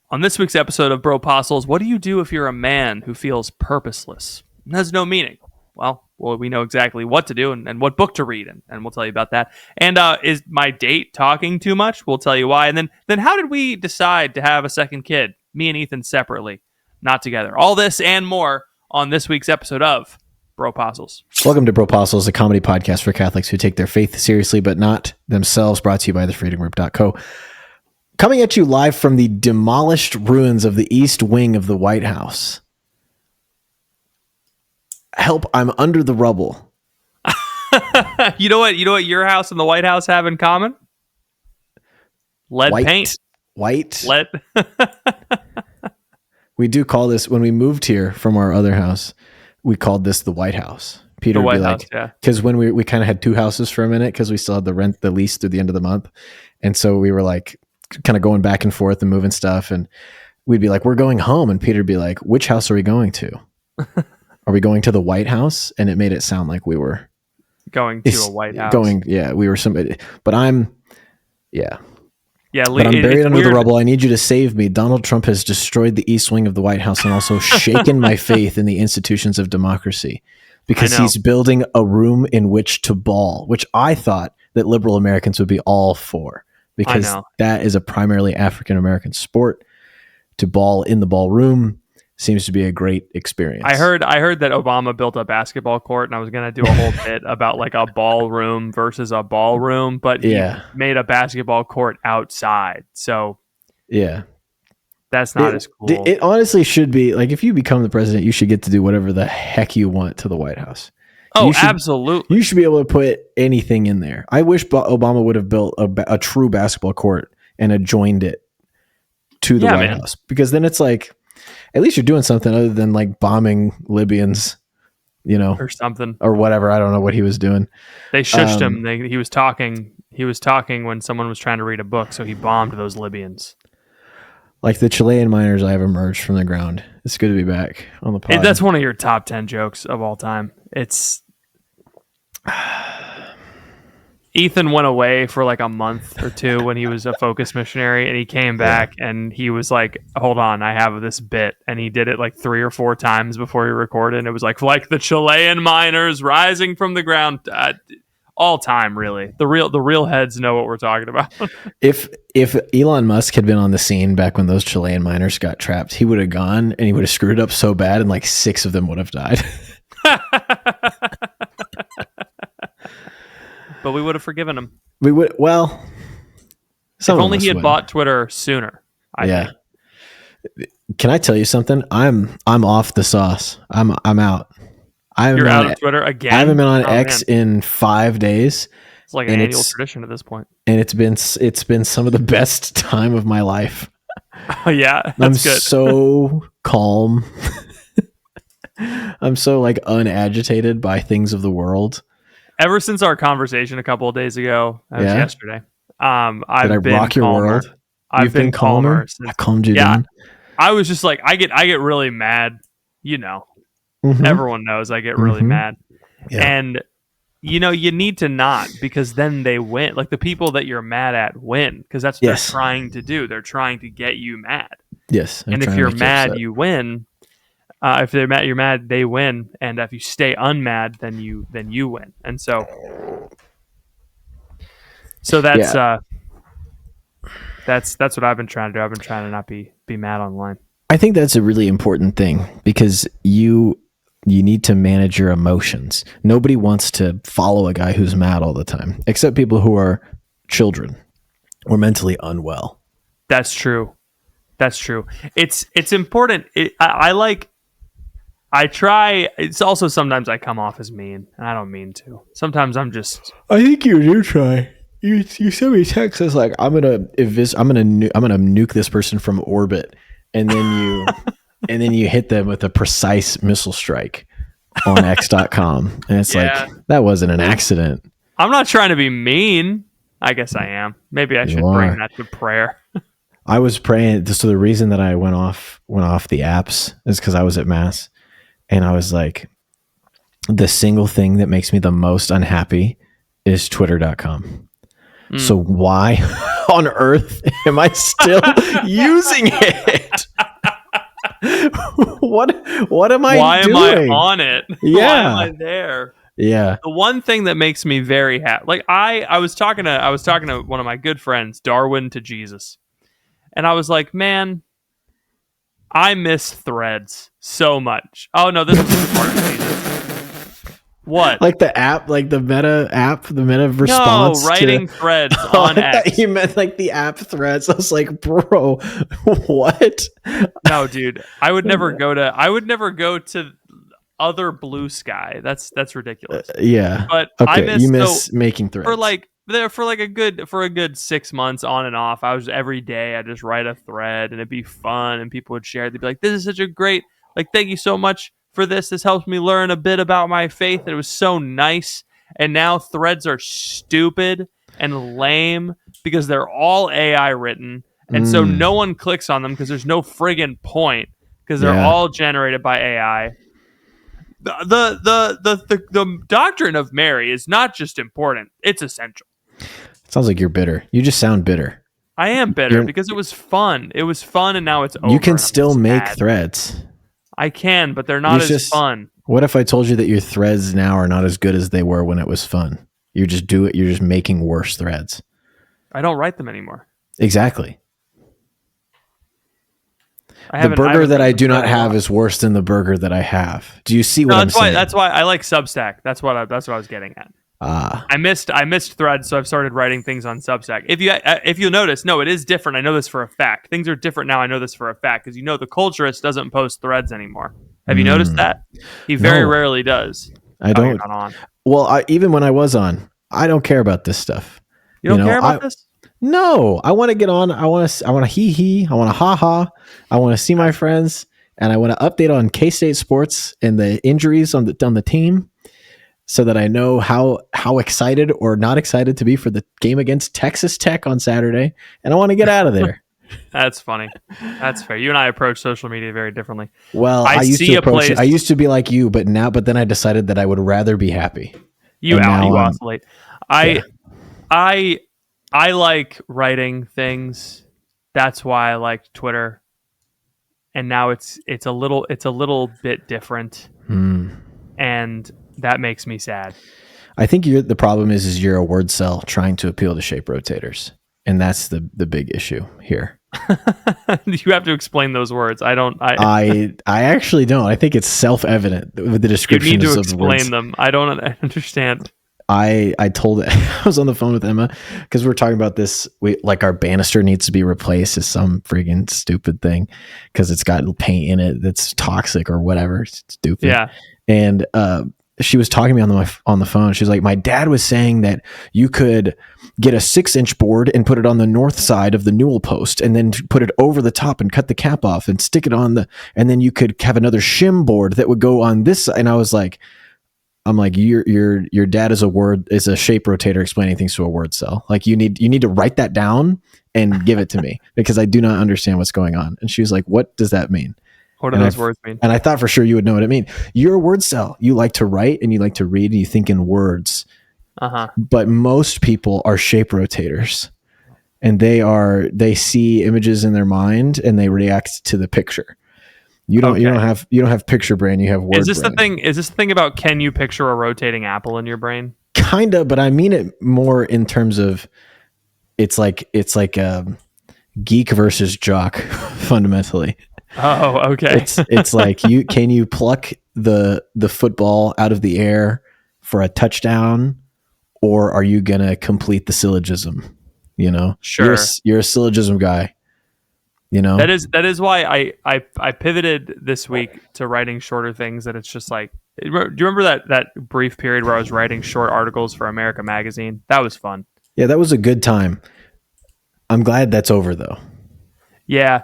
On this week's episode of Bropostles, what do you do if you're a man who feels purposeless and has no meaning? Well, we know exactly what to do and what book to read, and we'll tell you about that. And is my date talking too much? We'll tell you why. And then how did we decide to have a second kid? Me and Ethan separately, not together. All this and more on this week's episode of Bropostles. Welcome to Bropostles, a comedy podcast for Catholics who take their faith seriously but not themselves, brought to you by thefreedomgroup.co. Coming at you live from the demolished ruins of the east wing of the White House. Help, I'm under the rubble. You know what your house and the White House have in common? Lead paint. White. Lead. We do call this, when we moved here from our other house, we called this the White House. Peter would be like, because when we kind of had two houses for a minute because we still had the lease through the end of the month. And so we were like, kind of going back and forth and moving stuff, and we'd be like, we're going home, and Peter'd be like, which house are we going to? Are we going to the White House? And it made it sound like we were going to a White House. We were somebody, but I'm buried under the rubble. I need you to save me. Donald Trump has destroyed the east wing of the White House and also shaken my faith in the institutions of democracy, because he's building a room in which to ball, which I thought that liberal Americans would be all for. Because that is a primarily African-American sport. To ball in the ballroom seems to be a great experience. I heard that Obama built a basketball court, and I was going to do a whole bit about like a ballroom versus a ballroom, but he made a basketball court outside. So that's not as cool. It honestly should be like, if you become the president, you should get to do whatever the heck you want to the White House. Oh, absolutely. You should be able to put anything in there. I wish Obama would have built a true basketball court and adjoined it to the White House, because then it's like, at least you're doing something other than like bombing Libyans, or something or whatever. I don't know what he was doing. They shushed him. He was talking. He was talking when someone was trying to read a book, so he bombed those Libyans. Like the Chilean miners, I have emerged from the ground. It's good to be back on the pod. That's one of your top 10 jokes of all time. It's Ethan went away for like a month or two when he was a focus missionary, and he came back and he was like, hold on, I have this bit. And he did it like 3 or 4 times before he recorded. And it was like the Chilean miners rising from the ground. All time, really. The real heads know what we're talking about. If Elon Musk had been on the scene back when those Chilean miners got trapped, he would have gone and he would have screwed up so bad, and like 6 of them would have died. But we would have forgiven him. We would. Well, if only he had bought Twitter sooner. I think. Can I tell you something? I'm off the sauce. I'm out. You're out of Twitter again? I haven't been on X in 5 days. It's like an annual tradition at this point. And it's been some of the best time of my life. Oh yeah, that's good. So calm. I'm so like unagitated by things of the world. Ever since our conversation a couple of days ago, that was yesterday. I've been rock your calmer. World? I've been calmer. I calmed you down. I was just like, I get really mad. Everyone knows I get really mad, and you need to not, because then they win. Like the people that you're mad at win, because that's what they're trying to do. They're trying to get you mad. Yes, and if you're mad, you win. If they're mad, you're mad, they win. And if you stay unmad, then you win. And so that's what I've been trying to do. I've been trying to not be mad online. I think that's a really important thing, because you need to manage your emotions. Nobody wants to follow a guy who's mad all the time, except people who are children or mentally unwell. That's true. It's important. I try. It's also sometimes I come off as mean, and I don't mean to. Sometimes I'm just. I think you do try. You send me texts as like, I'm gonna nuke this person from orbit, and then you hit them with a precise missile strike on X.com, and it's like, that wasn't an accident. I'm not trying to be mean. I guess I am. Maybe I should bring that to prayer. I was praying. So the reason that I went off the apps is because I was at mass, and I was like, the single thing that makes me the most unhappy is Twitter.com. So why on earth am I still using it? What am I doing? Why am I on it? Yeah. Why am I there? Yeah. The one thing that makes me very happy, like I was talking to one of my good friends, Darwin to Jesus, and I was like, man, I miss Threads so much. Oh no, this is part of Jesus. What? Like the app, like the Meta app, the Meta response. No, writing Threads on X. I thought you meant like the app Threads. I was like, bro, what? No, dude, I would never go to other Blue Sky. That's ridiculous. Yeah, but okay, you miss making Threads for a good 6 months on and off. I was every day. I just write a thread and it'd be fun, and people would share. They'd be like, "This is such a great thank you so much for this. This helps me learn a bit about my faith." And it was so nice. And now threads are stupid and lame because they're all AI written, and so no one clicks on them because there's no friggin' point because they're all generated by AI. The doctrine of Mary is not just important; it's essential. Sounds like you're bitter. You just sound bitter. I am bitter because it was fun. It was fun, and now it's over. You can still make threads. I can, but they're not as fun. What if I told you that your threads now are not as good as they were when it was fun? You're just making worse threads. I don't write them anymore. Exactly. The burger that I do not have is worse than the burger that I have. Do you see what I'm saying? That's why I like Substack. That's what I was getting at. I missed Threads, so I've started writing things on Substack. If you notice, no, it is different. I know this for a fact. Things are different now. I know this for a fact because the culturist doesn't post threads anymore. Have you noticed that? He very rarely does. I don't. You're not on. Well, even when I was on, I don't care about this stuff. You don't care about this? No, I want to get on. I want to hee hee. I want to ha ha. I want to see my friends, and I want to update on K-State sports and the injuries on the team, so that I know how excited or not excited to be for the game against Texas Tech on Saturday. And I want to get out of there. That's funny. That's fair. You and I approach social media very differently. Well, I used to be like you, but then I decided that I would rather be happy. You oscillate. I like writing things. That's why I liked Twitter. And now it's a little bit different. And that makes me sad. I think the problem is you're a word cell trying to appeal to shape rotators. And that's the big issue here. You have to explain those words. I actually don't. I think it's self-evident with the descriptions. You need to explain them. I don't understand. I was on the phone with Emma because we're talking about this. Our banister needs to be replaced as some friggin' stupid thing because it's got paint in it that's toxic or whatever. It's stupid. Yeah. And she was talking to me on the phone. She's like, my dad was saying that you could get a 6-inch board and put it on the north side of the newel post and then put it over the top and cut the cap off and stick it on and then you could have another shim board that would go on this side. And I'm like, your dad is a shape rotator explaining things to a word cell. Like you need to write that down and give it to me because I do not understand what's going on. And she was like, what does that mean? What do those words mean? And I thought for sure you would know what it means. You're a word cell. You like to write and you like to read and you think in words. But most people are shape rotators, and they see images in their mind and they react to the picture. You don't have picture brain. You have word. Is this the thing about can you picture a rotating apple in your brain? Kinda, but I mean it more in terms of it's like geek versus jock fundamentally. Oh, okay. It's like can you pluck the football out of the air for a touchdown, or are you gonna complete the syllogism? Sure. You're a syllogism guy. That is why I pivoted this week to writing shorter things. That it's just like, do you remember that brief period where I was writing short articles for America Magazine? That was fun. Yeah, that was a good time. I'm glad that's over though. Yeah.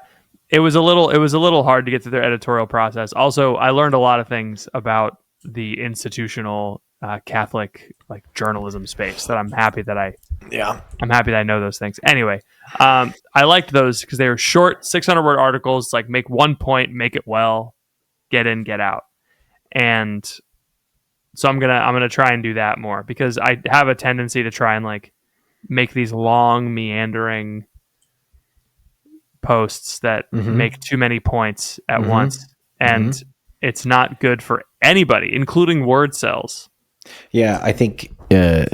It was a little hard to get through their editorial process. Also, I learned a lot of things about the institutional Catholic journalism space that I'm happy that I know those things. Anyway, I liked those because they were short, 600-word articles. Like make one point, make it well, get in, get out, and so I'm gonna try and do that more because I have a tendency to try and make these long, meandering posts that make too many points at once. And it's not good for anybody, including word cells. Yeah, I think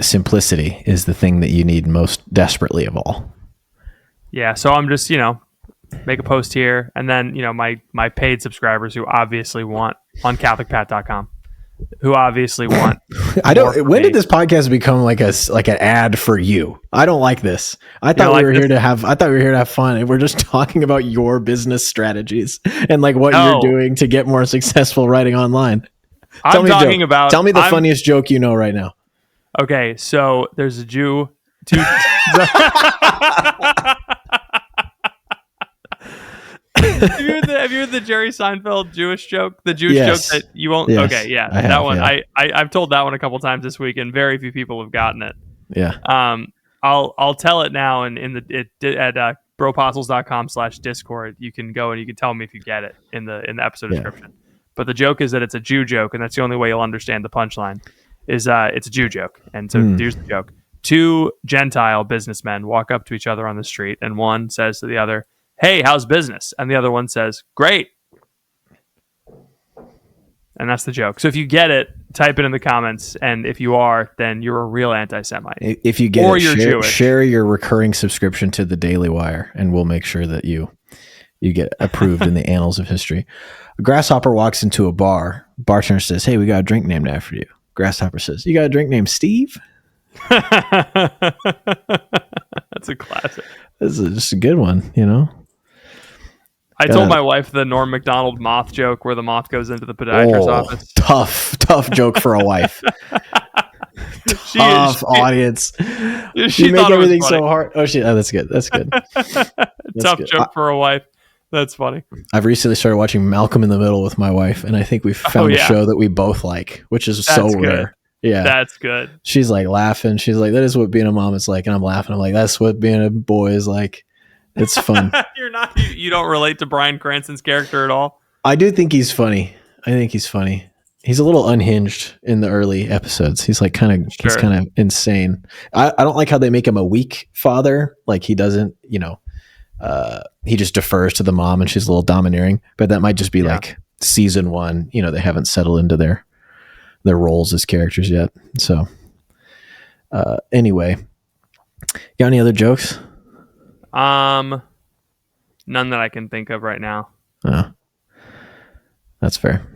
simplicity is the thing that you need most desperately of all. Yeah, so I'm just, make a post here, and then, my paid subscribers who obviously want on CatholicPat.com, who obviously want. When did this podcast become like an ad for you? I don't like this. I thought we were here to have fun, and we're just talking about your business strategies and like what you're doing to get more successful writing online. Tell me the funniest joke you know right now. Okay, so there's a Jew. Have you heard the Jerry Seinfeld Jewish joke? The Jewish joke that you won't. Yes, okay, yeah, that one. Yeah. I've told that one a couple times this week, and very few people have gotten it. Yeah. I'll tell it now, and at bropostles.com/discord, you can go and you can tell me if you get it in the episode description. But the joke is that it's a Jew joke, and that's the only way you'll understand the punchline. Is it's a Jew joke, and so here's the joke: 2 Gentile businessmen walk up to each other on the street, and one says to the other, "Hey, how's business?" And the other one says, "Great." And that's the joke. So if you get it, type it in the comments. And if you are, then you're a real anti-Semite. If you get it, you're Jewish. Share your recurring subscription to the Daily Wire, and we'll make sure that you get approved in the annals of history. A grasshopper walks into a bar. Bartender says, "Hey, we got a drink named after you." Grasshopper says, "You got a drink named Steve?" That's a classic. This is just a good one, I told my wife the Norm Macdonald moth joke where the moth goes into the podiatrist's office. Tough joke for a wife. Tough audience. She make everything so hard. Oh, that's good. That's good. Tough joke for a wife. That's funny. I've recently started watching Malcolm in the Middle with my wife, and I think we found a show that we both like, which is so rare. Yeah. That's good. She's like laughing. She's like, "That is what being a mom is like." And I'm laughing. I'm like, "That's what being a boy is like." It's fun. You don't relate to Bryan Cranston's character at all? I do think he's funny. He's a little unhinged in the early episodes. He's like he's kind of insane. I don't like how they make him a weak father. Like he doesn't, he just defers to the mom and she's a little domineering, but that might just be like season 1, they haven't settled into their roles as characters yet. So anyway, got any other jokes? None that I can think of right now. Oh, that's fair.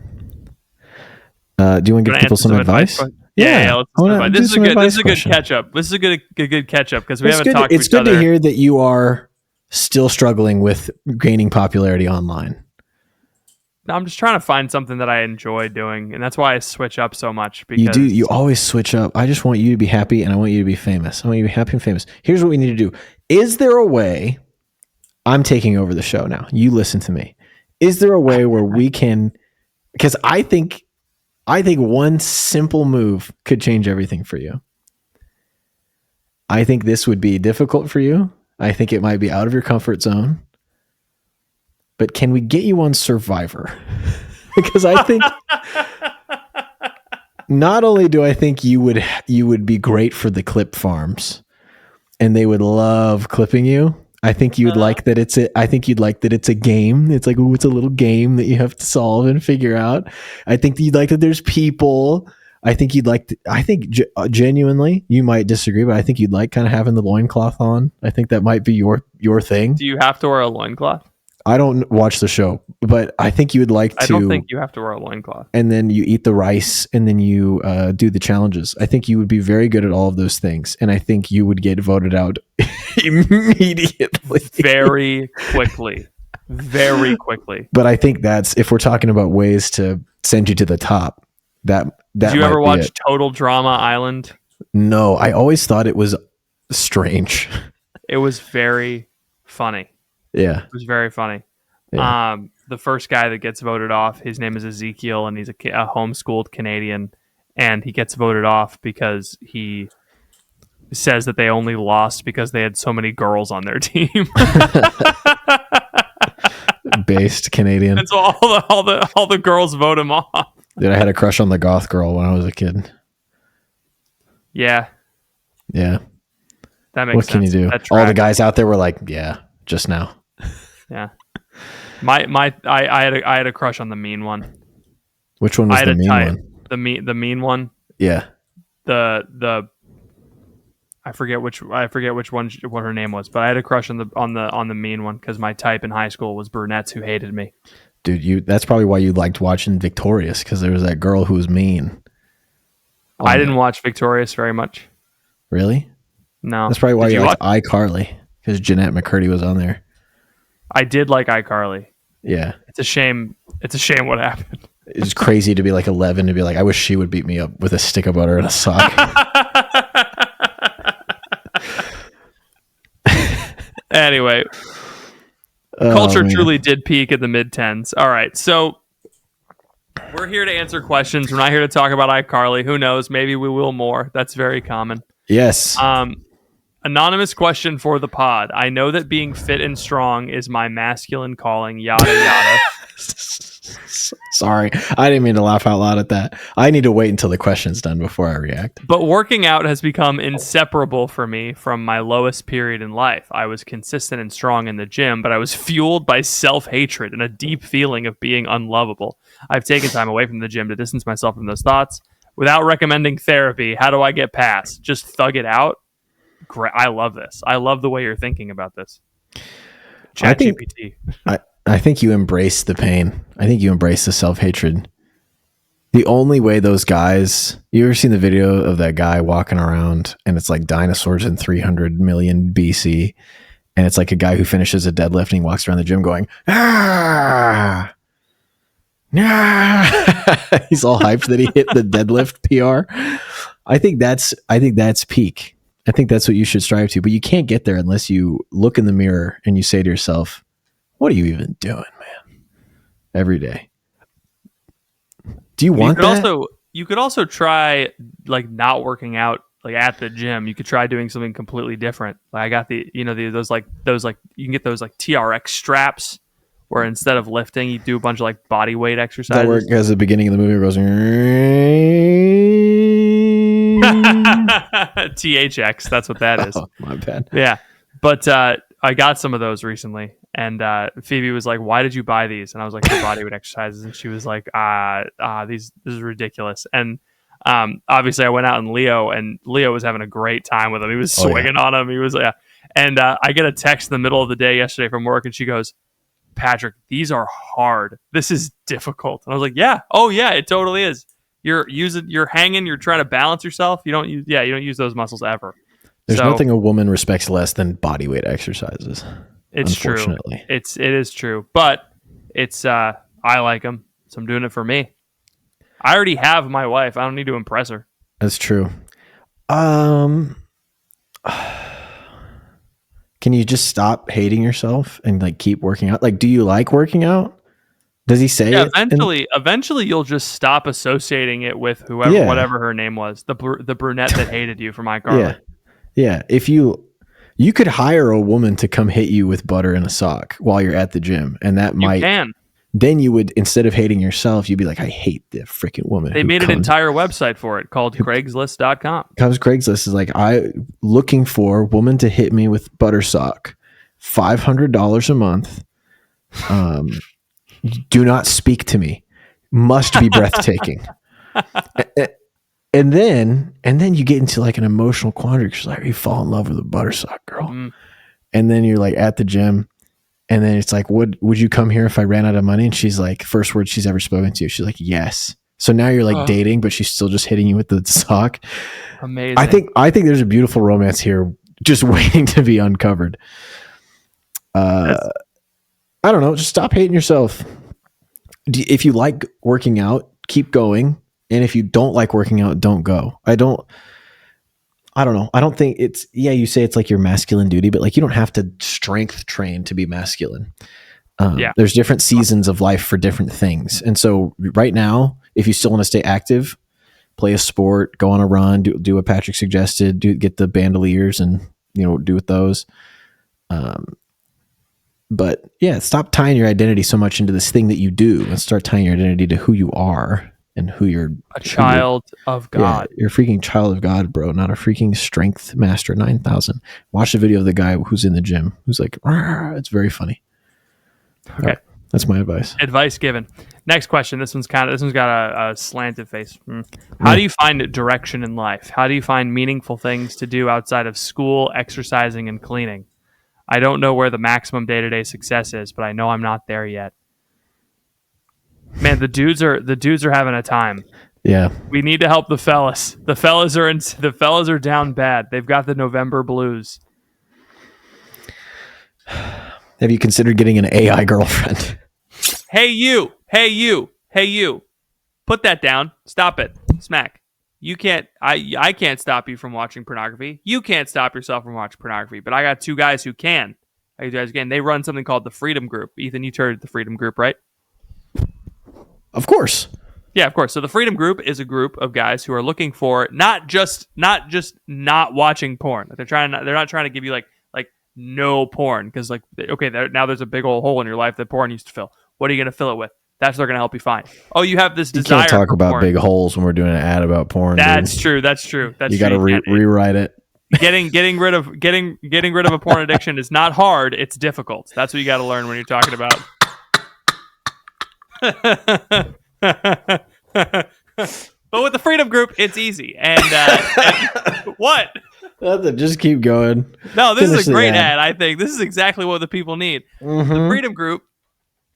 Do you want to give people some advice? Yeah. This is a good catch up. This is a good catch up because we haven't talked. It's good to hear that you are still struggling with gaining popularity online. I'm just trying to find something that I enjoy doing, and that's why I switch up so much. Because you always switch up. I just want you to be happy, and I want you to be famous. I want you to be happy and famous. Here's what we need to do. Is there a way? I'm taking over the show now. You listen to me. Is there a way where we can? Because I think one simple move could change everything for you. I think this would be difficult for you. I think it might be out of your comfort zone. But can we get you on Survivor? Because I think not only do I think you would be great for the clip farms, and they would love clipping you. I think you'd like that it's a game. It's like, it's a little game that you have to solve and figure out. I think you'd like that there's people. I think genuinely, you might disagree, but I think you'd like kind of having the loincloth on. I think that might be your thing. Do you have to wear a loincloth? I don't watch the show, but I think you would like to. I don't think you have to wear a loincloth. And then you eat the rice, and then you do the challenges. I think you would be very good at all of those things, and I think you would get voted out immediately. Very quickly. Very quickly. But I think that's, if we're talking about ways to send you to the top, that Did you ever watch Total Drama Island? No, I always thought it was strange. It was very funny. Yeah. It was very funny. Yeah. The first guy that gets voted off, his name is Ezekiel, and he's a homeschooled Canadian, and he gets voted off because he says that they only lost because they had so many girls on their team. Based Canadian. And so all the girls vote him off. Dude, I had a crush on the goth girl when I was a kid. Yeah. Yeah. That makes what sense. Can you do? All the guys out there were like, yeah, just now. Yeah. I had a crush on the mean one. Which one was the mean one? The mean one. Yeah. The I forget which one what her name was, but I had a crush on the mean one because my type in high school was brunettes who hated me. Dude, that's probably why you liked watching Victorious, because there was that girl who was mean. I didn't watch Victorious very much. Really? No. That's probably why you liked iCarly, because Jeanette McCurdy was on there. I did like iCarly. Yeah. It's a shame what happened. It's crazy to be like 11 to be like, I wish she would beat me up with a stick of butter and a sock. Anyway, culture truly did peak at the mid-10s. All right, so we're here to answer questions. We're not here to talk about iCarly. Who knows? Maybe we will more. That's very common. Yes. Anonymous question for the pod. I know that being fit and strong is my masculine calling, yada, yada. Sorry, I didn't mean to laugh out loud at that. I need to wait until the question's done before I react. But working out has become inseparable for me from my lowest period in life. I was consistent and strong in the gym, but I was fueled by self-hatred and a deep feeling of being unlovable. I've taken time away from the gym to distance myself from those thoughts. Without recommending therapy, how do I get past? Just thug it out? Great. I love this. I love the way you're thinking about this. ChatGPT. I think you embrace the pain. I think you embrace the self-hatred. The only way those guys... You ever seen the video of that guy walking around and it's like dinosaurs in 300 million BC, and it's like a guy who finishes a deadlift and he walks around the gym going, ah! Ah! He's all hyped that he hit the deadlift PR. I think that's peak. I think that's what you should strive to, but you can't get there unless you look in the mirror and you say to yourself, what are you even doing, man? Every day. Do you want that? You could also try like not working out like at the gym. You could try doing something completely different. Like I got those you can get those like TRX straps where instead of lifting, you do a bunch of like body weight exercises. That work as the beginning of the movie goes THX, that's what that is. Oh, my bad. Yeah. But I got some of those recently. And Phoebe was like, "Why did you buy these?" And I was like, "For body weight exercises." And she was like, this is ridiculous." And obviously, I went out and Leo was having a great time with him. He was swinging on him. He was And I get a text in the middle of the day yesterday from work, and she goes, "Patrick, these are hard. This is difficult." And I was like, "Yeah, oh yeah, it totally is. You're hanging. You're trying to balance yourself. You don't use those muscles ever." There's nothing a woman respects less than body weight exercises. It's true. It is true, but it's I like them, so I'm doing it for me. I already have my wife. I don't need to impress her. That's true. Can you just stop hating yourself and like keep working out? Like, do you like working out? Does he say it? Eventually you'll just stop associating it with whoever, whatever her name was, the brunette that hated you from iCarly. Yeah. If you could hire a woman to come hit you with butter in a sock while you're at the gym, and then you would, instead of hating yourself, you'd be like, I hate the freaking woman. They made an entire website for it called Craigslist.com. Because Craigslist is like, looking for woman to hit me with butter sock, $500 a month. Do not speak to me. Must be breathtaking. And then you get into like an emotional quandary because like you fall in love with a buttersock girl. And then you're like at the gym, and then it's like, would you come here if I ran out of money? And she's like, first word she's ever spoken to you, she's like, yes. So now you're like dating, but she's still just hitting you with the sock. Amazing. I think there's a beautiful romance here just waiting to be uncovered. I don't know. Just stop hating yourself. If you like working out, keep going. And if you don't like working out, don't go. I don't know. I don't think it's, you say it's like your masculine duty, but like you don't have to strength train to be masculine. There's different seasons of life for different things. And so right now, if you still want to stay active, play a sport, go on a run, do what Patrick suggested, get the bandoliers and, do with those. But stop tying your identity so much into this thing that you do and start tying your identity to who you are and who you're a child of God. Yeah, you're a freaking child of God, bro, not a freaking Strength Master 9000. Watch the video of the guy who's in the gym who's like, it's very funny. Okay. Right, that's my advice. Advice given. Next question. This one's got a slanted face. How do you find direction in life? How do you find meaningful things to do outside of school, exercising, and cleaning? I don't know where the maximum day-to-day success is, but I know I'm not there yet. Man, the dudes are having a time. Yeah. We need to help the fellas. The fellas are down bad. They've got the November blues. Have you considered getting an AI girlfriend? Hey you. Put that down. Stop it. Smack. You can't I can't stop you from watching pornography. You can't stop yourself from watching pornography, but I got two guys who can. They run something called the Freedom Group. Ethan, you heard the Freedom Group, right? Of course. Yeah, of course. So the Freedom Group is a group of guys who are looking for not just not watching porn. They're not trying to give you like no porn, because like, okay, now there's a big old hole in your life that porn used to fill. What are you going to fill it with? That's what they're going to help you find. Oh, you have this desire. You can't talk about porn. Big holes when we're doing an ad about porn. That's dude. true. That's true. You got to rewrite it. Getting rid of a porn addiction is not hard. It's difficult. That's what you got to learn when you're talking about. But with the Freedom Group, it's easy. And what? Nothing. Just keep going. No, this is a great ad. I think this is exactly what the people need. Mm-hmm.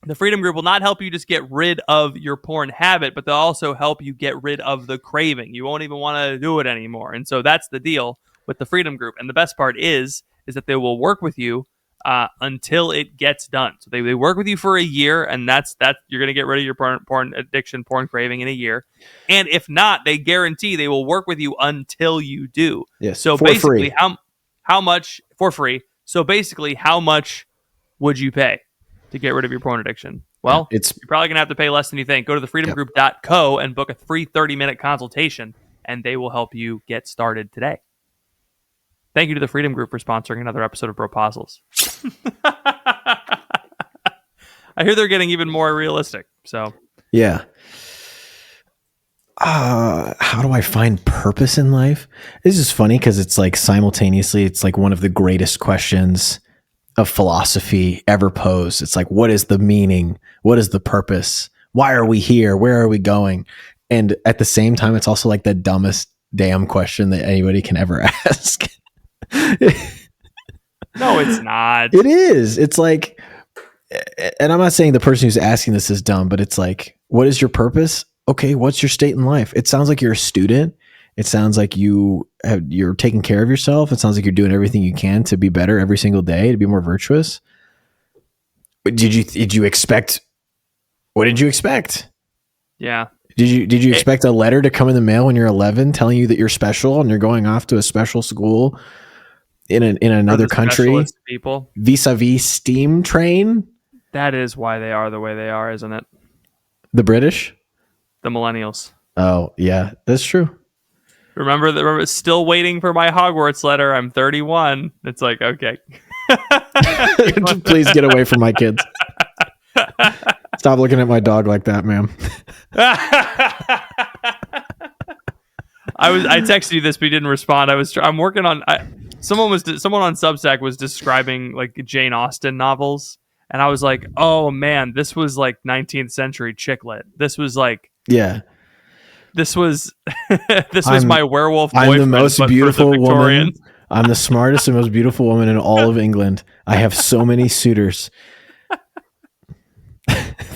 The Freedom Group will not help you just get rid of your porn habit, but they'll also help you get rid of the craving. You won't even want to do it anymore. And so that's the deal with the Freedom Group. And the best part is that they will work with you until it gets done. So they work with you for a year, and that's you're going to get rid of your porn addiction, porn craving in a year. And if not, they guarantee they will work with you until you do. Yes. So basically, how much for free? So basically, how much would you pay to get rid of your porn addiction? Well, you're probably going to have to pay less than you think. Go to thefreedomgroup.co and book a free 30-minute consultation, and they will help you get started today. Thank you to the Freedom Group for sponsoring another episode of Bropostles. I hear they're getting even more realistic. So yeah. How do I find purpose in life? This is funny because it's like simultaneously, it's like one of the greatest questions of philosophy ever posed. It's like, what is the meaning? What is the purpose? Why are we here? Where are we going? And at the same time, it's also like the dumbest damn question that anybody can ever ask. No, it's not. It is. It's like, and I'm not saying the person who's asking this is dumb, but it's like, what is your purpose? Okay, what's your state in life? It sounds like you're a student. It sounds like you're taking care of yourself. It sounds like you're doing everything you can to be better every single day, to be more virtuous. But did you expect? What did you expect? Yeah. Did you expect a letter to come in the mail when you're 11 telling you that you're special and you're going off to a special school in another country? People vis-a-vis steam train. That is why they are the way they are, isn't it? The British, the millennials. Oh yeah, that's true. Remember, still waiting for my Hogwarts letter. I'm 31. It's like, okay. Please get away from my kids. Stop looking at my dog like that, ma'am. I texted you this, but you didn't respond. I'm working on. Someone on Substack was describing like Jane Austen novels, and I was like, oh man, this was like 19th century chick lit. This was like, yeah. This was my werewolf boyfriend. I'm the most beautiful woman. I'm the smartest and most beautiful woman in all of England. I have so many suitors.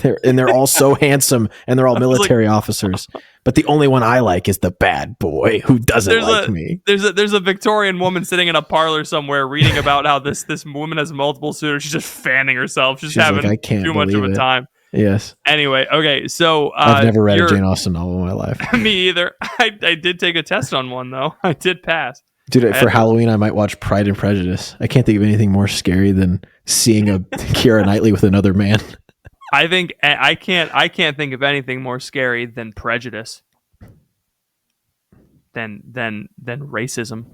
They're all so handsome, and they're all military officers. But the only one I like is the bad boy who doesn't like me. There's a Victorian woman sitting in a parlor somewhere reading about how this woman has multiple suitors. She's just fanning herself. She's having like, too much of a time. Yes. Anyway, okay, so I've never read a Jane Austen novel in my life. Me either. I did take a test on one though. I did pass. Dude, for Halloween, I might watch Pride and Prejudice. I can't think of anything more scary than seeing a Keira Knightley with another man. I think I can't think of anything more scary than prejudice. Than racism.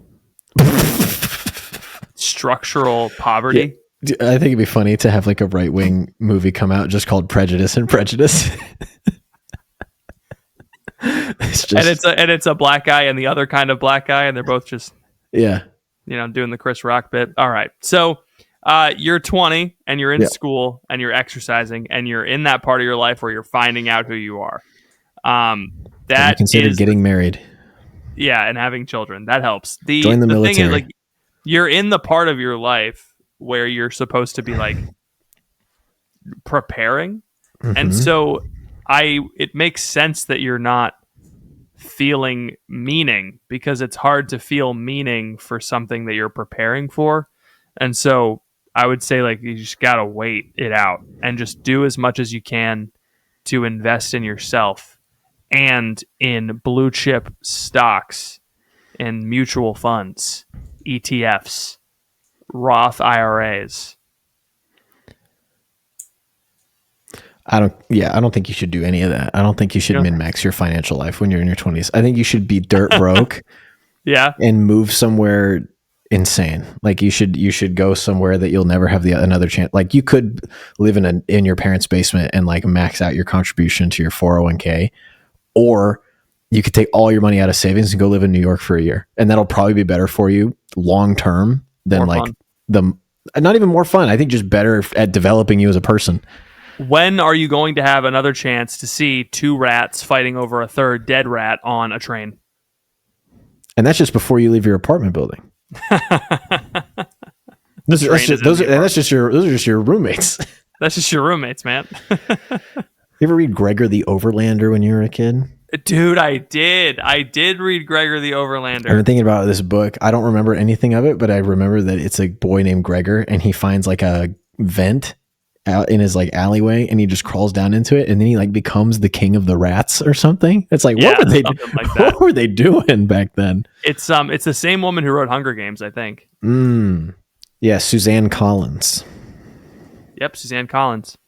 Structural poverty. Yeah. I think it'd be funny to have like a right-wing movie come out just called Prejudice and Prejudice. and it's a black guy and the other kind of black guy, and they're both just doing the Chris Rock bit. All right, so you're 20 and you're in school and you're exercising and you're in that part of your life where you're finding out who you are. That consider getting married. Yeah, and having children. That helps. Join the military. Thing is, like, you're in the part of your life where you're supposed to be like preparing. Mm-hmm. And so it makes sense that you're not feeling meaning, because it's hard to feel meaning for something that you're preparing for. And so I would say, like, you just got to wait it out and just do as much as you can to invest in yourself and in blue chip stocks and mutual funds, ETFs, Roth IRAs. I don't think you should do any of that. I don't think you should min-max your financial life when you're in your 20s. I think you should be dirt broke. And move somewhere insane. Like you should go somewhere that you'll never have another chance. Like you could live in your parents' basement and like max out your contribution to your 401k, or you could take all your money out of savings and go live in New York for a year, and that'll probably be better for you long term than not even more fun. I think just better at developing you as a person. When are you going to have another chance to see two rats fighting over a third dead rat on a train? And that's just before you leave your apartment building. Those are just your roommates. That's just your roommates, man. You ever read Gregor the Overlander when you were a kid? Dude, I did. I did read Gregor the Overlander. I've been thinking about this book. I don't remember anything of it, but I remember that it's a boy named Gregor, and he finds like a vent out in his like alleyway, and he just crawls down into it, and then he like becomes the king of the rats or something. It's like, what what were they doing back then? It's the same woman who wrote Hunger Games, I think. Yeah, Suzanne Collins. Yep, Suzanne Collins.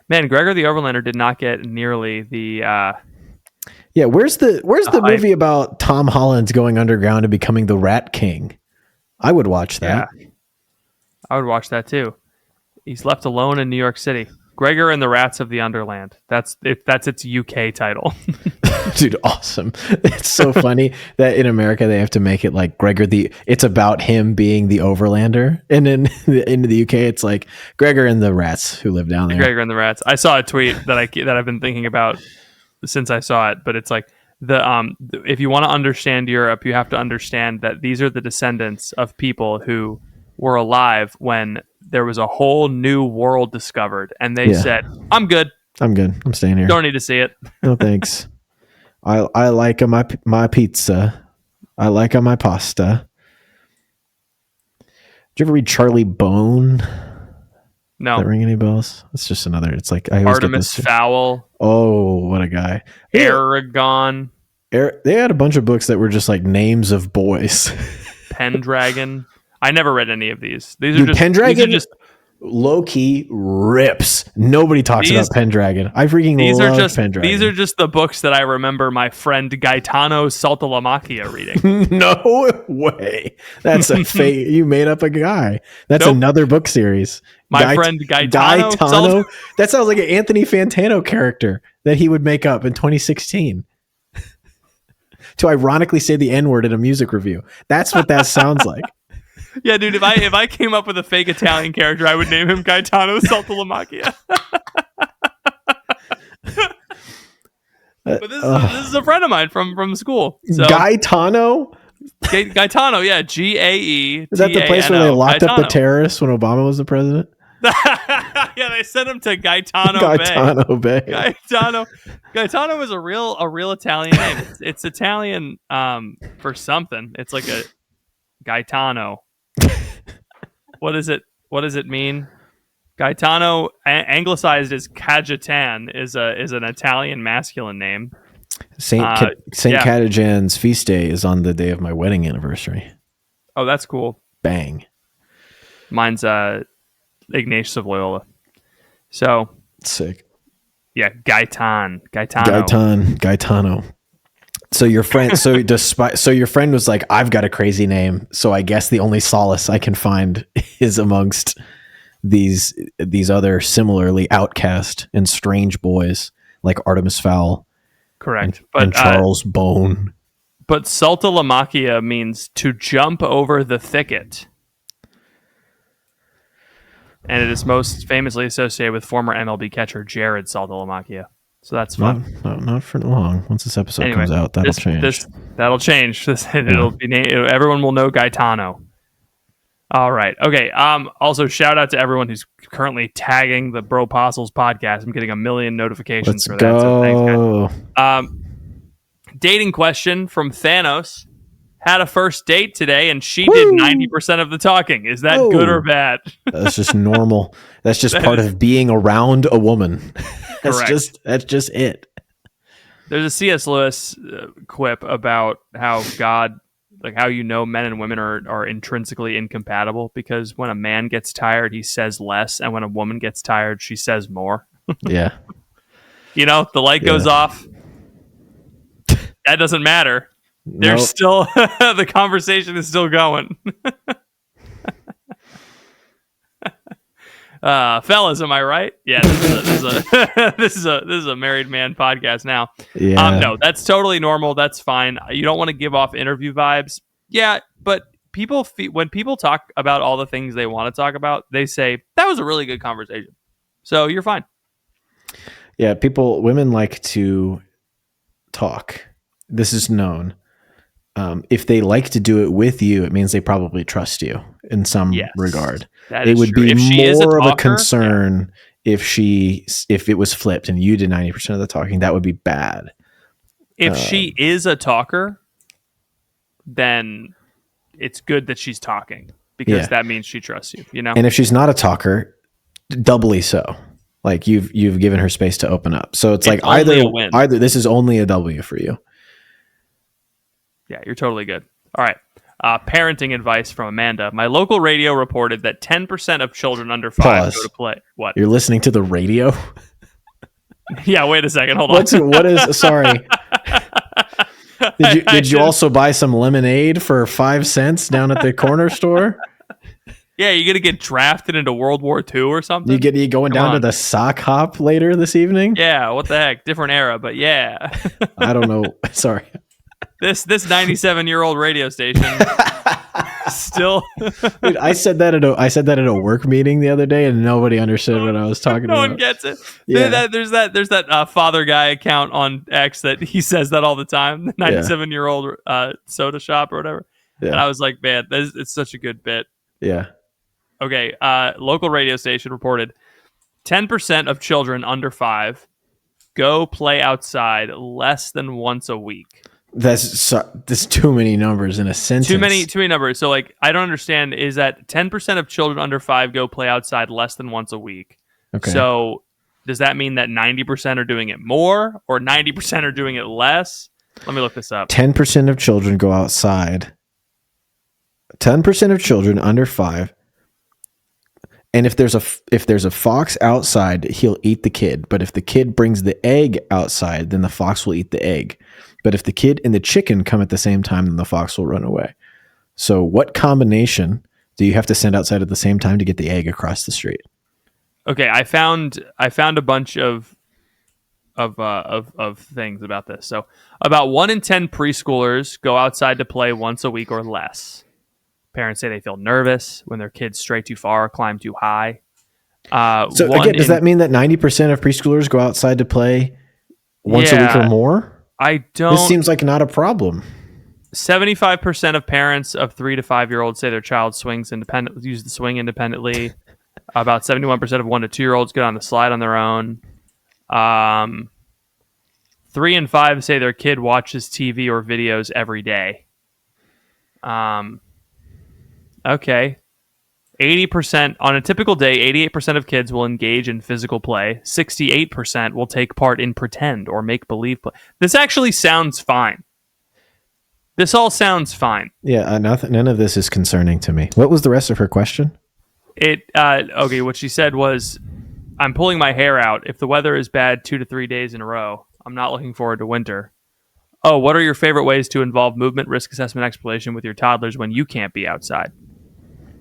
Man, Gregor the Overlander did not get nearly the where's the movie about Tom Holland going underground and becoming the Rat King? I would watch that. Yeah. I would watch that too. He's left alone in New York City. Gregor and the Rats of the Underland. That's its UK title. Dude, awesome. It's so funny that in America they have to make it like Gregor it's about him being the Overlander. And in the UK it's like Gregor and the Rats who live down there. Gregor and the Rats. I saw a tweet that I've been thinking about since I saw it, but it's like if you want to understand Europe, you have to understand that these are the descendants of people who were alive when there was a whole new world discovered, and they said, I'm good. I'm staying here. Don't need to see it. No, thanks. I like my pizza. I like my pasta. Did you ever read Charlie Bone? No. Does that ring any bells? It's just another. It's like Artemis Fowl. Oh, what a guy. Aragon. They had a bunch of books that were just like names of boys. Pendragon. I never read any of these. Pendragon just low key rips. Nobody talks about Pendragon. I freaking love Pendragon. These are just the books that I remember my friend Gaetano Saltalamacchia reading. No way. That's a fake. You made up a guy. That's another book series. My friend Gaetano. That sounds like an Anthony Fantano character that he would make up in 2016. To ironically say the N-word in a music review. That's what that sounds like. Yeah, dude, if I came up with a fake Italian character, I would name him Gaetano Saltalamacchia. But this is a friend of mine from school. So. Gaetano? Gaetano, yeah, Gae. Is that the place where they locked up the terrorists when Obama was the president? Yeah, they sent him to Gaetano Bay. Gaetano is a real Italian name. It's Italian for something. It's like a Gaetano. What does it mean? Gaetano, anglicized as Cajetan, is an Italian masculine name. Saint Cajetan's feast day is on the day of my wedding anniversary. Oh, that's cool. Bang. Mine's Ignatius of Loyola. So sick. Yeah, Gaetano. So your friend, so your friend was like, I've got a crazy name, so I guess the only solace I can find is amongst these other similarly outcast and strange boys like Artemis Fowl Correct. And Charles Bone. But Saltalamacchia means to jump over the thicket. And it is most famously associated with former MLB catcher Jared Saltalamacchia. So that's fun. Not for long. Once this episode comes out, that'll change. That'll change. It'll be everyone will know Gaetano. All right. Okay. Also, shout out to everyone who's currently tagging the Bropostles podcast. I'm getting a million notifications for that. Go. So thanks, guys. Dating question from Thanos. Had a first date today, and she did 90% of the talking. Is that good or bad? That's just normal. That's just part of being around a woman. That's just it. There's a C.S. Lewis quip about how God, like how men and women are intrinsically incompatible, because when a man gets tired, he says less, and when a woman gets tired, she says more. Yeah. The light goes off. That doesn't matter. There's still the conversation is still going. Fellas, am I right? Yeah, this is a married man podcast now. Yeah. No, that's totally normal. That's fine. You don't want to give off interview vibes. Yeah, but when people talk about all the things they want to talk about, they say that was a really good conversation. So you're fine. Yeah, women like to talk. This is known. If they like to do it with you, it means they probably trust you in some regard. It would be more of a concern if it was flipped and you did 90% of the talking. That would be bad. If she is a talker, then it's good that she's talking, because that means she trusts you. And if she's not a talker, doubly so. Like you've given her space to open up. So it's like either this is only a W for you. Yeah, you're totally good. All right. Parenting advice from Amanda. My local radio reported that 10% of children under 5 go to play. What? You're listening to the radio? Yeah, wait a second. Hold on. What is, sorry. Did you also buy some lemonade for 5 cents down at the corner store? Yeah, you're going to get drafted into World War II or something? You going down to the sock hop later this evening? Yeah, what the heck? Different era, but yeah. I don't know. Sorry. This 97-year-old radio station still. Dude, I said that at a work meeting the other day, and nobody understood what I was talking about. No one gets it. Yeah. There's that father guy account on X that he says that all the time. The 97-year-old soda shop or whatever. Yeah. And I was like, man, it's such a good bit. Yeah. Okay. Local radio station reported 10% of children under 5 go play outside less than once a week. There's too many numbers in a sentence. Too many numbers. So, like, I don't understand. Is that 10% of children under 5 go play outside less than once a week? Okay. So, does that mean that 90% are doing it more, or 90% are doing it less? Let me look this up. 10% of children go outside. 10% of children under 5. And if there's a fox outside, he'll eat the kid. But if the kid brings the egg outside, then the fox will eat the egg. But if the kid and the chicken come at the same time, then the fox will run away. So what combination do you have to send outside at the same time to get the egg across the street? Okay, I found a bunch of things about this. So about 1 in 10 preschoolers go outside to play once a week or less. Parents say they feel nervous when their kids stray too far or climb too high. So again, does that mean that 90% of preschoolers go outside to play once a week or more? I don't. This seems like not a problem. 75% of parents of 3 to 5 year olds say their child use the swing independently. About 71% of 1 to 2 year olds get on the slide on their own. 3 and 5 say their kid watches TV or videos every day. Okay. 80% on a typical day, 88% of kids will engage in physical play. 68% will take part in pretend or make believe play. This actually sounds fine. This all sounds fine. Yeah, none of this is concerning to me. What was the rest of her question? Okay, what she said was, I'm pulling my hair out. If the weather is bad 2 to 3 days in a row, I'm not looking forward to winter. Oh, what are your favorite ways to involve movement, risk assessment, exploration with your toddlers when you can't be outside?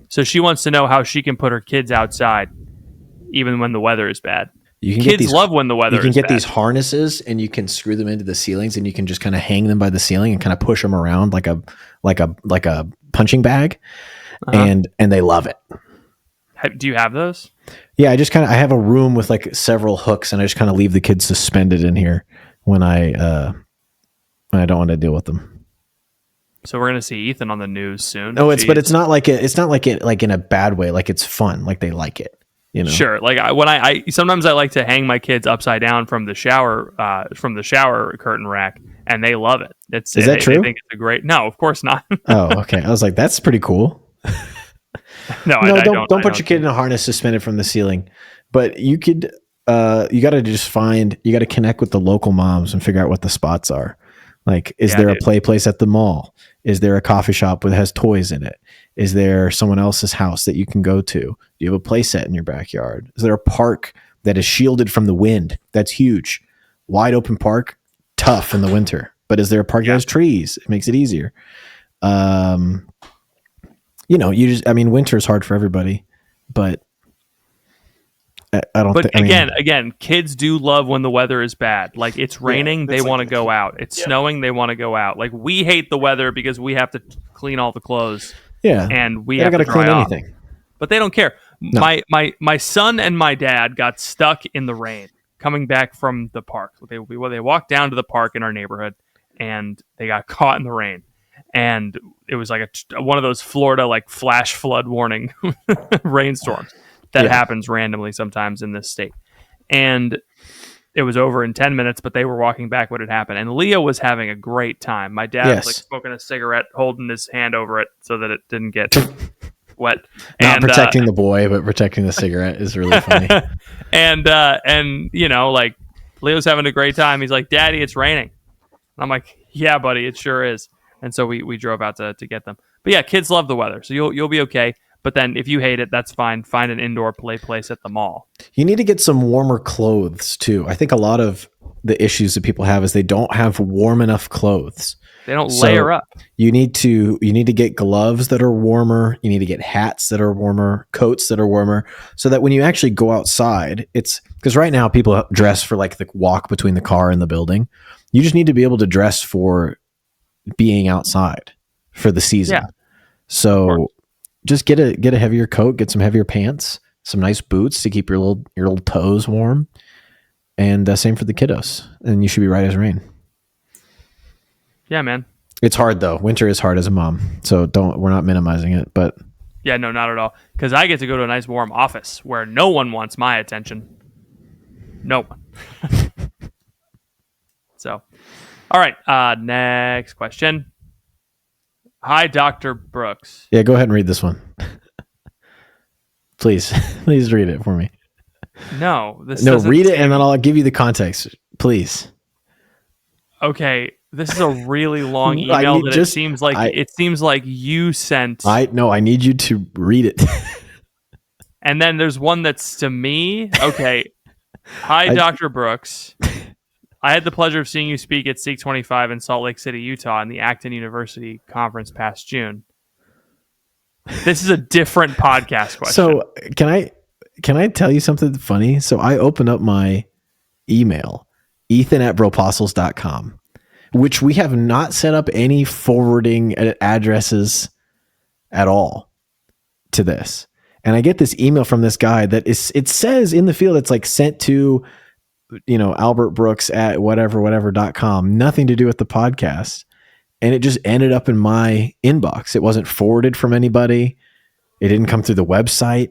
So she wants to know how she can put her kids outside even when the weather is bad. Kids love when the weather is bad. You can get these harnesses and you can screw them into the ceilings and you can just kind of hang them by the ceiling and kind of push them around like a punching bag. And they love it. Do you have those? Yeah, I have a room with like several hooks and I just kind of leave the kids suspended in here when I don't want to deal with them. So we're gonna see Ethan on the news soon. No, but it's not like in a bad way. Like it's fun. Like they like it. You know? Sure. Like I sometimes I like to hang my kids upside down from the shower curtain rack, and they love it. Is that true? They think it's a great. No, of course not. Oh, okay. I was like, that's pretty cool. No, don't put your kid in a harness suspended from the ceiling. But you could. You got to connect with the local moms and figure out what the spots are. Like, is there a play place at the mall? Is there a coffee shop that has toys in it? Is there someone else's house that you can go to? Do you have a play set in your backyard? Is there a park that is shielded from the wind? That's huge. Wide open park, tough in the winter. But is there a park that has trees? It makes it easier. Winter is hard for everybody, but I don't think. Again, kids do love when the weather is bad. Like it's raining, they want to go out. It's snowing, they want to go out. Like we hate the weather because we have to clean all the clothes. Yeah, and we have to clean anything. But they don't care. No. My son and my dad got stuck in the rain coming back from the park. They walked down to the park in our neighborhood and they got caught in the rain. And it was like one of those Florida like flash flood warning rainstorms. That happens randomly sometimes in this state. And it was over in 10 minutes, but they were walking back when it happened. And Leo was having a great time. My dad was like smoking a cigarette, holding his hand over it so that it didn't get wet. Not protecting the boy, but protecting the cigarette is really funny. And like Leo's having a great time. He's like, Daddy, it's raining. And I'm like, yeah, buddy, it sure is. And so we drove out to get them. But yeah, kids love the weather. So you'll be okay. But then if you hate it, that's fine. Find an indoor play place at the mall. You need to get some warmer clothes too. I think a lot of the issues that people have is they don't have warm enough clothes. They don't layer up. You need to get gloves that are warmer. You need to get hats that are warmer, coats that are warmer, so that when you actually go outside, it's because right now people dress for like the walk between the car and the building. You just need to be able to dress for being outside for the season. Yeah. So just get a heavier coat, get some heavier pants, some nice boots to keep your little toes warm, and same for the kiddos. And you should be right as rain. Yeah, man. It's hard though. Winter is hard as a mom, so we're not minimizing it, but yeah, no, not at all. Because I get to go to a nice warm office where no one wants my attention. No one. So, all right. Next question. Hi, Dr. Brooks. Yeah, go ahead and read this one. Please read it for me. No, read it and then I'll give you the context. Please. Okay, this is a really long email it seems like you sent. I need you to read it. And then there's one that's to me. Okay. Hi, Dr. Brooks. I had the pleasure of seeing you speak at Seek 25 in Salt Lake City, Utah, in the Acton University conference past June. This is a different podcast question. So can I tell you something funny? So I opened up my email, ethan@bropostles.com, which we have not set up any forwarding addresses at all to this. And I get this email from this guy it says in the field, it's like sent to, Albert Brooks at whatever.com, nothing to do with the podcast. And it just ended up in my inbox. It wasn't forwarded from anybody. It didn't come through the website.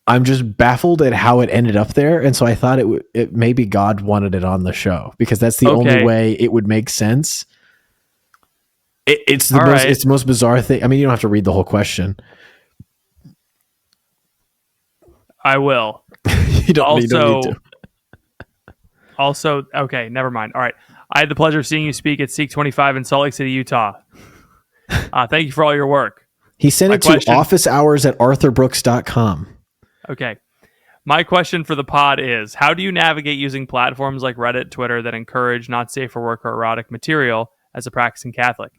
I'm just baffled at how it ended up there. And so I thought it maybe God wanted it on the show because that's the only way it would make sense. It's the most bizarre thing. I mean, you don't have to read the whole question. I will. You don't need to. Also, okay, never mind. All right. I had the pleasure of seeing you speak at Seek 25 in Salt Lake City, Utah. Thank you for all your work. He sent it to officehours@arthurbrooks.com. Okay. My question for the pod is, how do you navigate using platforms like Reddit, Twitter that encourage not safe for work or erotic material as a practicing Catholic?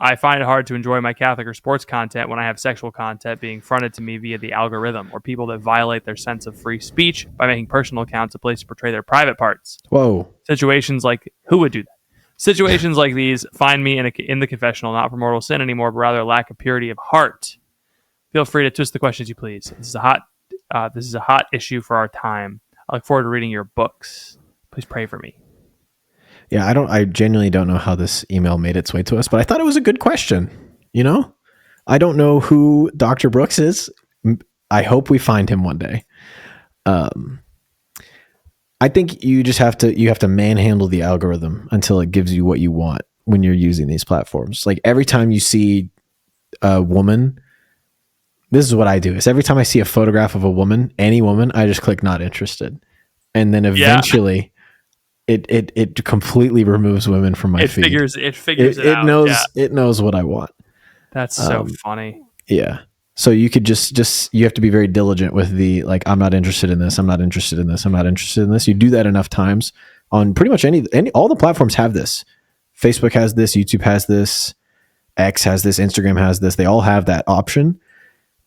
I find it hard to enjoy my Catholic or sports content when I have sexual content being fronted to me via the algorithm, or people that violate their sense of free speech by making personal accounts a place to portray their private parts. Whoa. Situations like, who would do that? Situations like these find me in the confessional, not for mortal sin anymore, but rather lack of purity of heart. Feel free to twist the questions you please. This is a hot issue for our time. I look forward to reading your books. Please pray for me. Yeah, I genuinely don't know how this email made its way to us, but I thought it was a good question. You know, I don't know who Dr. Brooks is. I hope we find him one day. I think you just have to manhandle the algorithm until it gives you what you want when you're using these platforms. Like every time you see a woman, this is what I do. Is every time I see a photograph of a woman, any woman, I just click not interested. And then eventually it completely removes women from my feed. It out. It knows what I want. That's so funny. Yeah. So you could just you have to be very diligent with the, like, I'm not interested in this. I'm not interested in this. I'm not interested in this. You do that enough times on pretty much all the platforms have this. Facebook has this, YouTube has this, X has this, Instagram has this. They all have that option,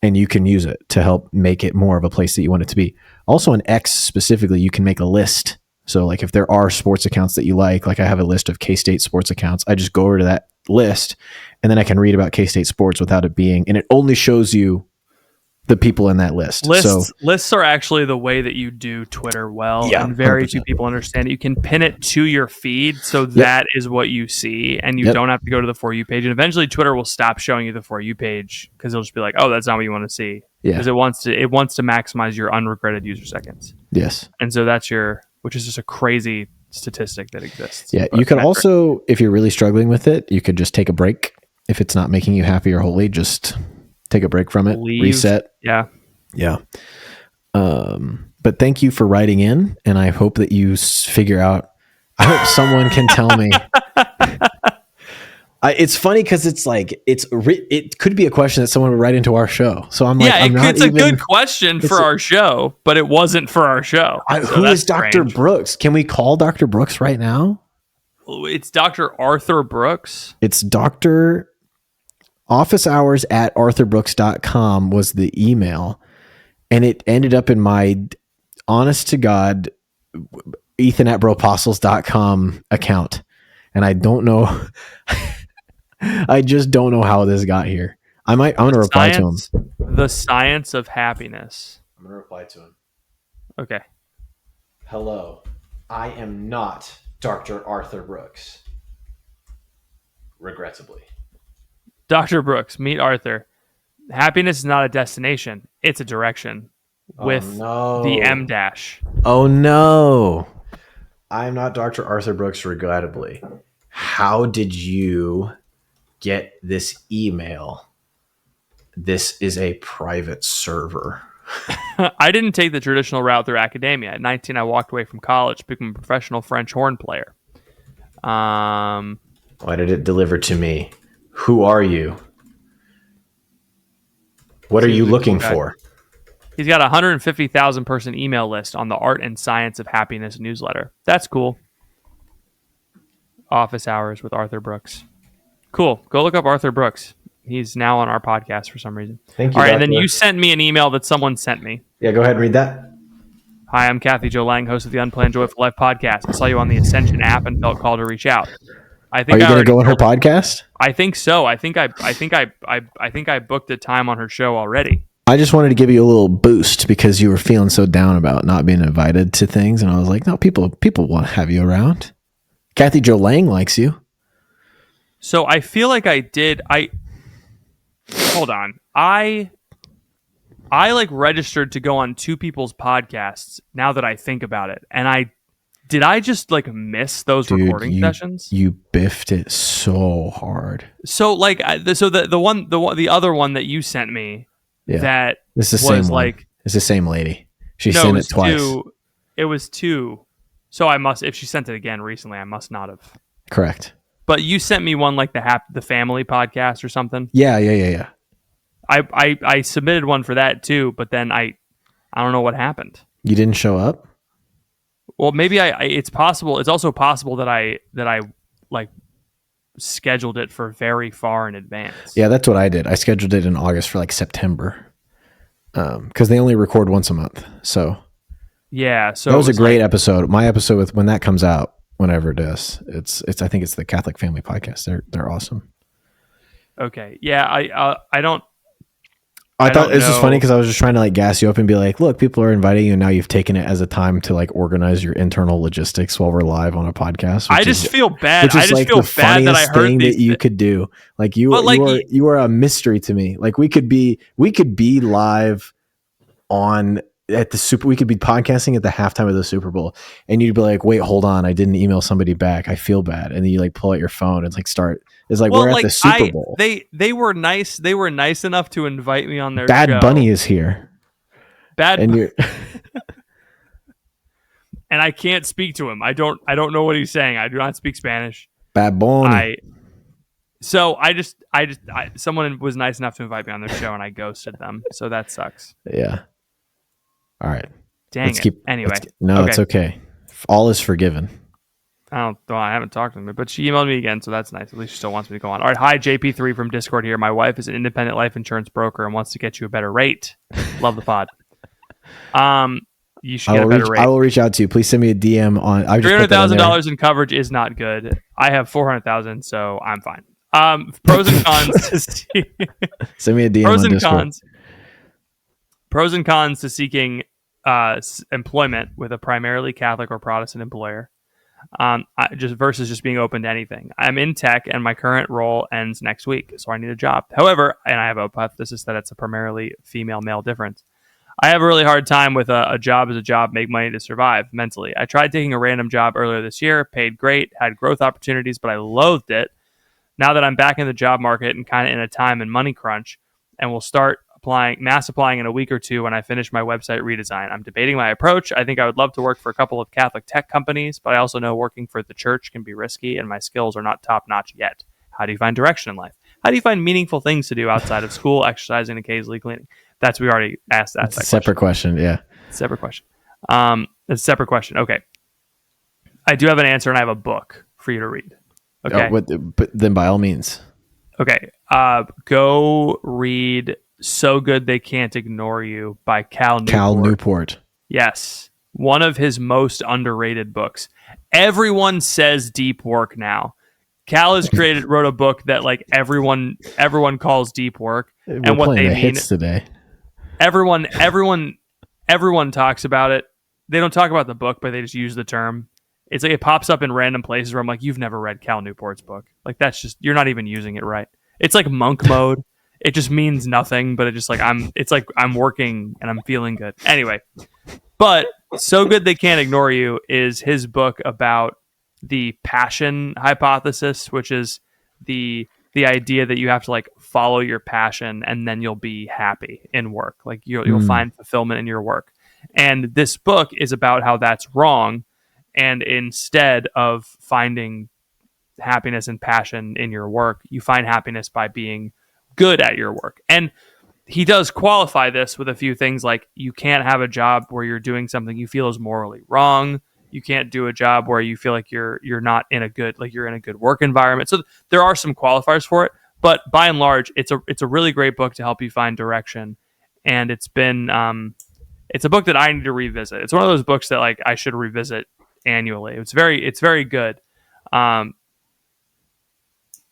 and you can use it to help make it more of a place that you want it to be. Also on X specifically, you can make a list. So like if there are sports accounts that you like I have a list of K-State sports accounts, I just go over to that list and then I can read about K-State sports without it being, and it only shows you the people in that list. Lists are actually the way that you do Twitter well, and very 100%. Few people understand it. You can pin it to your feed, so that is what you see, and you don't have to go to the For You page. And eventually Twitter will stop showing you the For You page because it'll just be like, oh, that's not what you want to see. Because it wants to maximize your unregretted user seconds. Yes. And so which is just a crazy statistic that exists. Yeah. You can also, if you're really struggling with it, you could just take a break. If it's not making you happy or holy, just take a break from it, reset. Yeah. Yeah. But thank you for writing in, and I hope that you figure out, I hope someone can tell me. It's funny because it's like, it could be a question that someone would write into our show. So I'm like, it's a good question for our show, but it wasn't for our show. Who is Dr. Brooks? Can we call Dr. Brooks right now? It's Dr. Arthur Brooks. It's Dr. Office hours at arthurbrooks.com was the email, and it ended up in my honest to God Ethan at Bropostles.com account. And I don't know. I just don't know how this got here. I'm going to reply to him. The science of happiness. I'm going to reply to him. Okay. Hello. I am not Dr. Arthur Brooks. Regrettably. Dr. Brooks, meet Arthur. Happiness is not a destination. It's a direction with the M dash. Oh, no. I'm not Dr. Arthur Brooks, regrettably. How did you get this email? This is a private server. I didn't take the traditional route through academia. At 19, I walked away from college, became a professional French horn player. Why did it deliver to me? Who are you? What are you looking for? He's got a 150,000 person email list on the Art and Science of Happiness newsletter. That's cool. Office hours with Arthur Brooks. Cool. Go look up Arthur Brooks. He's now on our podcast for some reason. Thank you. All right, and then you sent me an email that someone sent me. Yeah, go ahead and read that. Hi, I'm Kathy Jo Lang, host of the Unplanned Joyful Life podcast. I saw you on the Ascension app and felt called to reach out. I think. Are you going to go on her podcast? I think so. I think I booked a time on her show already. I just wanted to give you a little boost because you were feeling so down about not being invited to things, and I was like, no, people want to have you around. Kathy Jo Lang likes you. So I feel like I did. Hold on. I like registered to go on two people's podcasts now that I think about it, and I just like miss those recording sessions? You biffed it so hard. So like, the other one that you sent me. Yeah. That this is the same one. It's the same lady. She sent it twice. It was two. So I must, if she sent it again recently, I must not have. Correct. But you sent me one like the family podcast or something. Yeah. I submitted one for that too, but then I don't know what happened. You didn't show up? Well, maybe it's possible. It's also possible that I like scheduled it for very far in advance. Yeah, that's what I did. I scheduled it in August for like September, because they only record once a month. So yeah, so that was a great episode. My episode with when that comes out, whenever it does, it's I think it's the Catholic Family Podcast. They're awesome. Okay, yeah, I don't. I thought it's just funny because I was just trying to like gas you up and be like, look, people are inviting you, and now you've taken it as a time to like organize your internal logistics while we're live on a podcast. I just feel bad. Which is like the funniest thing that you could do. Like you are a mystery to me. Like we could be live on at the Super. We could be podcasting at the halftime of the Super Bowl, and you'd be like, wait, hold on, I didn't email somebody back. I feel bad, and then you like pull out your phone and like start. It's like we're at the Super Bowl. They were nice. They were nice enough to invite me on their Bad show. Bunny is here. And I can't speak to him. I don't know what he's saying. I do not speak Spanish. Bad Bunny. Someone was nice enough to invite me on their show, and I ghosted them. So that sucks. Yeah. All right. Dang it. Anyway. It's okay. All is forgiven. I haven't talked to them, but she emailed me again, so that's nice. At least she still wants me to go on. All right, hi, JP3 from Discord here. My wife is an independent life insurance broker and wants to get you a better rate. Love the pod. You should get a better rate. I will reach out to you. Please send me a DM on. $300,000 in coverage is not good. I have $400,000, so I'm fine. Pros and cons. Send me a DM on Discord. Pros and cons to seeking employment with a primarily Catholic or Protestant employer. Versus just being open to anything. I'm in tech and my current role ends next week, so I need a job. However, and I have a hypothesis that it's a primarily female-male difference. I have a really hard time with a job as a job, make money to survive mentally. I tried taking a random job earlier this year, paid great, had growth opportunities, but I loathed it. Now that I'm back in the job market and kind of in a time and money crunch, and will start mass applying in a week or two when I finish my website redesign. I'm debating my approach. I think I would love to work for a couple of Catholic tech companies, but I also know working for the church can be risky and my skills are not top notch yet. How do you find direction in life? How do you find meaningful things to do outside of school, exercising, occasionally cleaning? We already asked that. Separate question. Yeah. Separate question. It's a separate question. Okay. I do have an answer and I have a book for you to read. Okay. But then by all means. Okay. Go read So Good They Can't Ignore You by Cal Newport. Yes. One of his most underrated books. Everyone says deep work now. Cal has wrote a book that like everyone calls deep work. And what they mean hits today. Everyone talks about it. They don't talk about the book, but they just use the term. It's like it pops up in random places where I'm like, you've never read Cal Newport's book. Like that's just, you're not even using it right. It's like monk mode. It just means nothing, but it's like I'm working and I'm feeling good. Anyway, but So Good They Can't Ignore You is his book about the passion hypothesis, which is the idea that you have to like follow your passion and then you'll be happy in work. Like you'll find fulfillment in your work. And this book is about how that's wrong. And instead of finding happiness and passion in your work, you find happiness by being good at your work. And he does qualify this with a few things like you can't have a job where you're doing something you feel is morally wrong. You can't do a job where you feel like you're not in a good, like you're in a good work environment. So there are some qualifiers for it, but by and large, it's a really great book to help you find direction. And it's been, it's a book that I need to revisit. It's one of those books that like I should revisit annually. It's very good.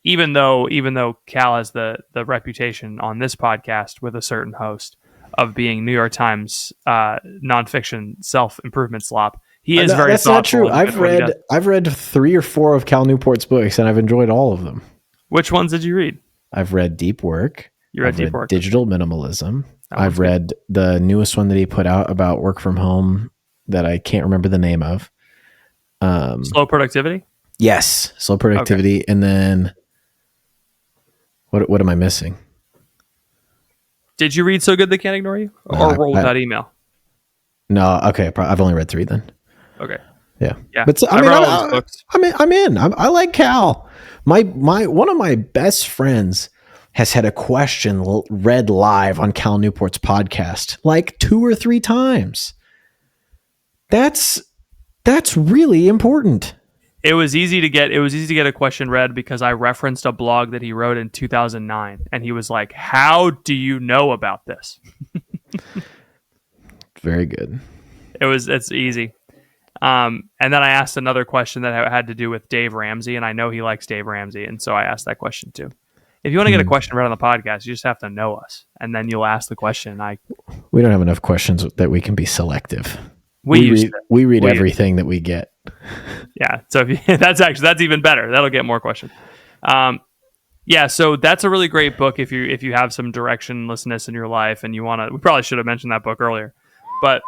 Even though Cal has the reputation on this podcast with a certain host of being New York Times nonfiction self-improvement slop, he is very thoughtful. That's not true. I've read 3 or 4 of Cal Newport's books, and I've enjoyed all of them. Which ones did you read? I've read Deep Work. You read Deep Work. Digital Minimalism. I've read the newest one that he put out about work from home that I can't remember the name of. Slow Productivity? Yes, Slow Productivity. Okay. And then what am I missing? Did you read So Good They Can't Ignore You? Or roll that email? No, okay. I've only read 3 then. Okay. Yeah. But I'm in. I like Cal. One of my best friends has had a question read live on Cal Newport's podcast like 2 or 3 times. That's really important. It was easy to get a question read because I referenced a blog that he wrote in 2009, and he was like, "How do you know about this?" Very good. It's easy. And then I asked another question that had to do with Dave Ramsey, and I know he likes Dave Ramsey, and so I asked that question too. If you want to get a question read on the podcast, you just have to know us, and then you'll ask the question. We don't have enough questions that we can be selective. We read everything that we get. Yeah, so that's even better. That'll get more questions. Yeah, so that's a really great book if you have some directionlessness in your life and you want to. We probably should have mentioned that book earlier, but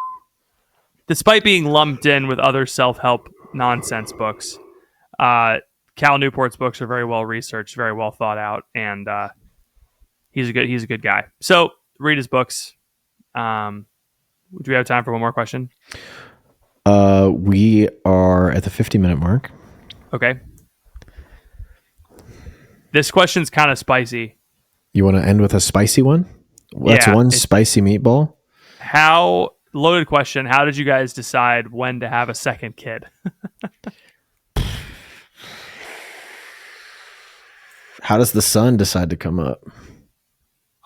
despite being lumped in with other self-help nonsense books, Cal Newport's books are very well researched, very well thought out, and he's a good guy. So read his books. Do we have time for one more question? We are at the 50-minute mark. Okay. This question's kind of spicy. You want to end with a spicy one? That's one spicy meatball. Loaded question. How did you guys decide when to have a second kid? How does the sun decide to come up?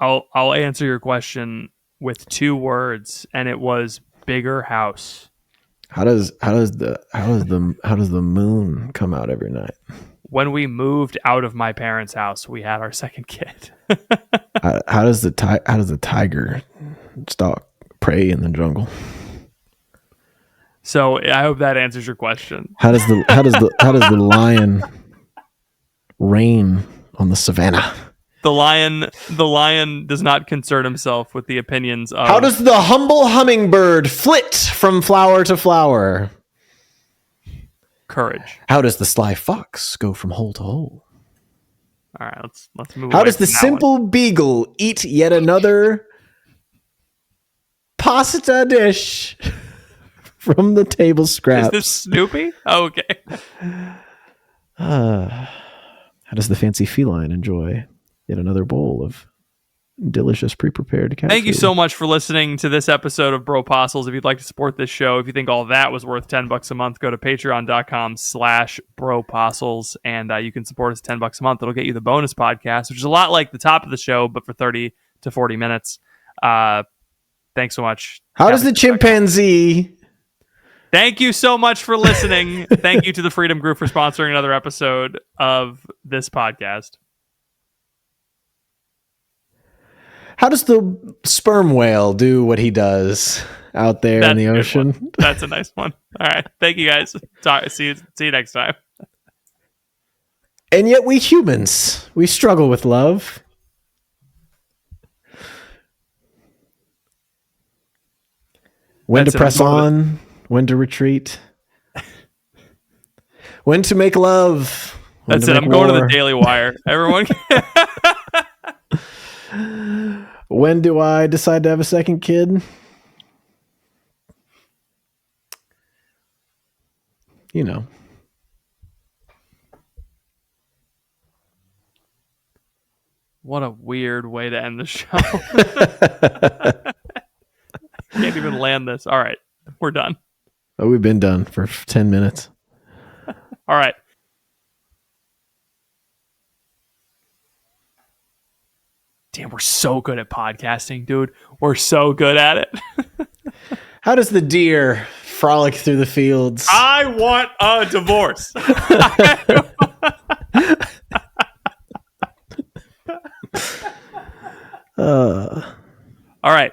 I'll answer your question with 2 words, and it was bigger house. How does the moon come out every night? When we moved out of my parents' house, we had our second kid. How does the tiger stalk prey in the jungle? So I hope that answers your question. How does the lion reign on the savannah? The lion does not concern himself with the opinions of... How does the humble hummingbird flit from flower to flower? Courage. How does the sly fox go from hole to hole? All right, let's move. How does the simple beagle eat yet another pasta dish from the table scraps? Is this Snoopy? Oh, okay. How does the fancy feline enjoy yet another bowl of delicious pre-prepared cat Thank food? you so much for listening to this episode of Bropostles. If you'd like to support this show, if you think all that was worth $10 a month, go to patreon.com/Bropostles, and you can support us $10 a month. It'll get you the bonus podcast, which is a lot like the top of the show, but for 30 to 40 minutes. Thanks so much. How does the chimpanzee... Thank you so much for listening. Thank you to the Freedom Group for sponsoring another episode of this podcast. How does the sperm whale do what he does out there in the ocean? That's a nice one. All right. Thank you, guys. See you next time. And yet we humans, we struggle with love. When to press on, when to retreat, when to make love. That's it. I'm going to the Daily Wire. Everyone. When do I decide to have a second kid? You know. What a weird way to end the show. Can't even land this. All right. We're done. Oh, we've been done for 10 minutes. All right. Damn, we're so good at podcasting, dude. We're so good at it. How does the deer frolic through the fields? I want a divorce. All right.